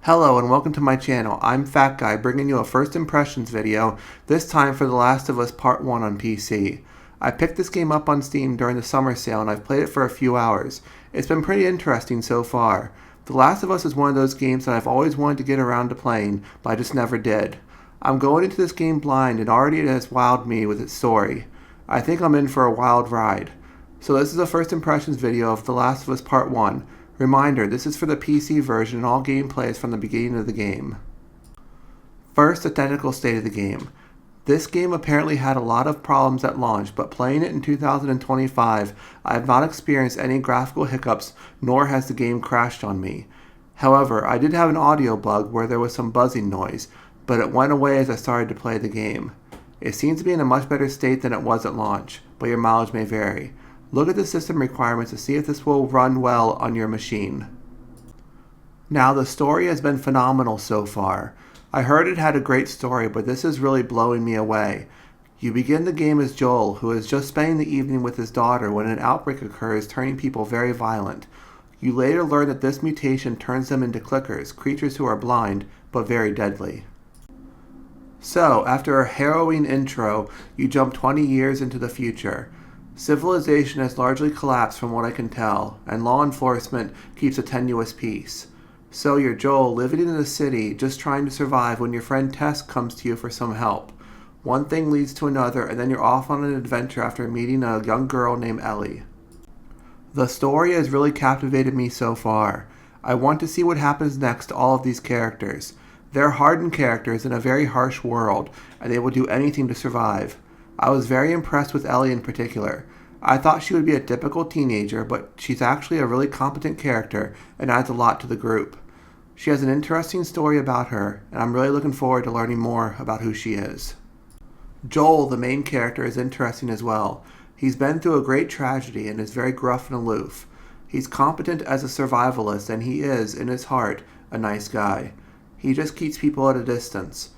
Hello and welcome to my channel. I'm Fat Guy, bringing you a first impressions video, this time for The Last of Us Part 1 on PC. I picked this game up on Steam during the summer sale and I've played it for a few hours. It's been pretty interesting so far. The Last of Us is one of those games that I've always wanted to get around to playing, but I just never did. I'm going into this game blind and already it has wowed me with its story. I think I'm in for a wild ride. So this is a first impressions video of The Last of Us Part 1. Reminder, this is for the PC version and all gameplay is from the beginning of the game. First, the technical state of the game. This game apparently had a lot of problems at launch, but playing it in 2025, I have not experienced any graphical hiccups, nor has the game crashed on me. However, I did have an audio bug where there was some buzzing noise, but it went away as I started to play the game. It seems to be in a much better state than it was at launch, but your mileage may vary. Look at the system requirements to see if this will run well on your machine. Now, the story has been phenomenal so far. I heard it had a great story, but this is really blowing me away. You begin the game as Joel, who is just spending the evening with his daughter when an outbreak occurs, turning people very violent. You later learn that this mutation turns them into clickers, creatures who are blind, but very deadly. So, after a harrowing intro, you jump 20 years into the future. Civilization has largely collapsed from what I can tell, and law enforcement keeps a tenuous peace. So you're Joel, living in the city, just trying to survive when your friend Tess comes to you for some help. One thing leads to another, and then you're off on an adventure after meeting a young girl named Ellie. The story has really captivated me so far. I want to see what happens next to all of these characters. They're hardened characters in a very harsh world, and they will do anything to survive. I was very impressed with Ellie in particular. I thought she would be a typical teenager, but she's actually a really competent character and adds a lot to the group. She has an interesting story about her, and I'm really looking forward to learning more about who she is. Joel, the main character, is interesting as well. He's been through a great tragedy and is very gruff and aloof. He's competent as a survivalist, and he is, in his heart, a nice guy. He just keeps people at a distance,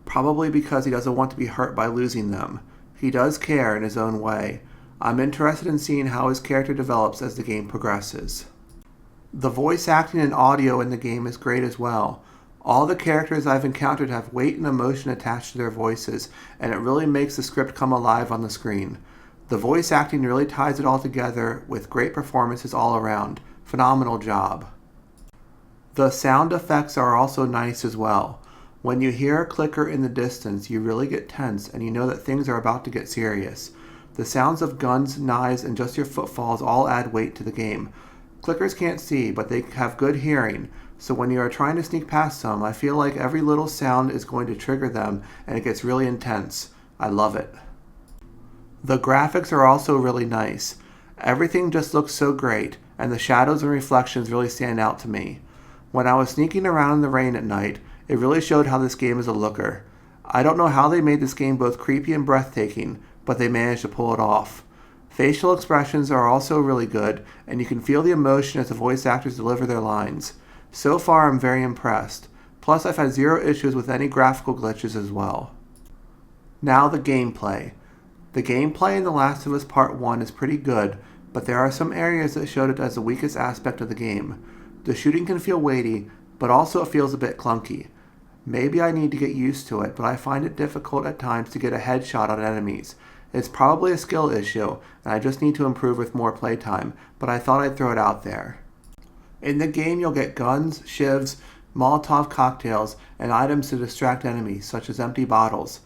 probably because he doesn't want to be hurt by losing them. He does care in his own way. I'm interested in seeing how his character develops as the game progresses. The voice acting and audio in the game is great as well. All the characters I've encountered have weight and emotion attached to their voices, and it really makes the script come alive on the screen. The voice acting really ties it all together with great performances all around. Phenomenal job. The sound effects are also nice as well. When you hear a clicker in the distance, you really get tense and you know that things are about to get serious. The sounds of guns, knives, and just your footfalls all add weight to the game. Clickers can't see, but they have good hearing, so when you are trying to sneak past them, I feel like every little sound is going to trigger them and it gets really intense. I love it. The graphics are also really nice. Everything just looks so great, and the shadows and reflections really stand out to me. When I was sneaking around in the rain at night, it really showed how this game is a looker. I don't know how they made this game both creepy and breathtaking, but they managed to pull it off. Facial expressions are also really good, and you can feel the emotion as the voice actors deliver their lines. So far, I'm very impressed. Plus, I've had zero issues with any graphical glitches as well. Now, the gameplay. The gameplay in The Last of Us Part 1 is pretty good, but there are some areas that showed it as the weakest aspect of the game. The shooting can feel weighty, but also it feels a bit clunky. Maybe I need to get used to it, but I find it difficult at times to get a headshot on enemies. It's probably a skill issue, and I just need to improve with more playtime, but I thought I'd throw it out there. In the game, you'll get guns, shivs, Molotov cocktails, and items to distract enemies, such as empty bottles.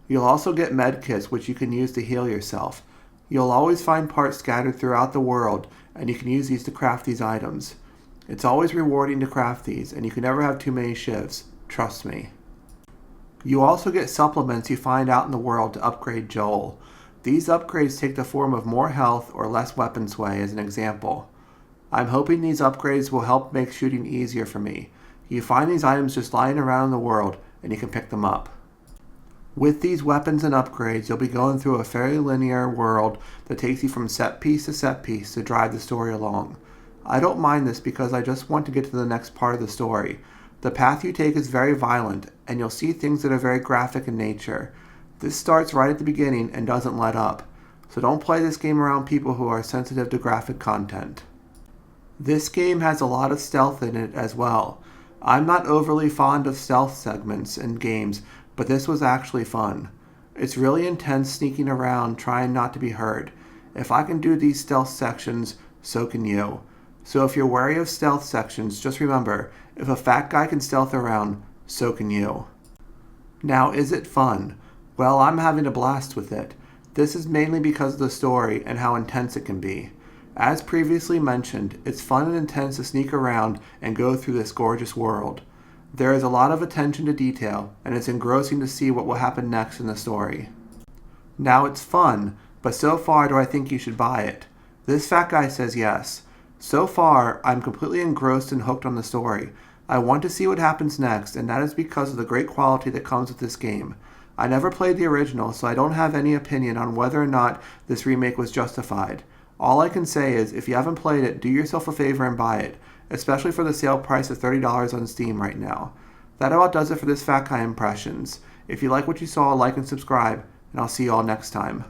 You'll also get medkits, which you can use to heal yourself. You'll always find parts scattered throughout the world, and you can use these to craft these items. It's always rewarding to craft these, and you can never have too many shivs. Trust me. You also get supplements you find out in the world to upgrade Joel. These upgrades take the form of more health or less weapon sway as an example. I'm hoping these upgrades will help make shooting easier for me. You find these items just lying around in the world, and you can pick them up. With these weapons and upgrades, you'll be going through a fairly linear world that takes you from set piece to drive the story along. I don't mind this because I just want to get to the next part of the story. The path you take is very violent, and you'll see things that are very graphic in nature. This starts right at the beginning and doesn't let up, so don't play this game around people who are sensitive to graphic content. This game has a lot of stealth in it as well. I'm not overly fond of stealth segments in games, but this was actually fun. It's really intense sneaking around trying not to be heard. If I can do these stealth sections, so can you. So if you're wary of stealth sections, just remember, if a fat guy can stealth around, so can you. Now, is it fun? Well, I'm having a blast with it. This is mainly because of the story and how intense it can be. As previously mentioned, it's fun and intense to sneak around and go through this gorgeous world. There is a lot of attention to detail, and it's engrossing to see what will happen next in the story. Now, it's fun, but so far do I think you should buy it? This fat guy says yes. So far, I'm completely engrossed and hooked on the story. I want to see what happens next, and that is because of the great quality that comes with this game. I never played the original, so I don't have any opinion on whether or not this remake was justified. All I can say is, if you haven't played it, do yourself a favor and buy it, especially for the sale price of $30 on Steam right now. That about does it for this Fat Guy Impressions. If you like what you saw, like and subscribe, and I'll see you all next time.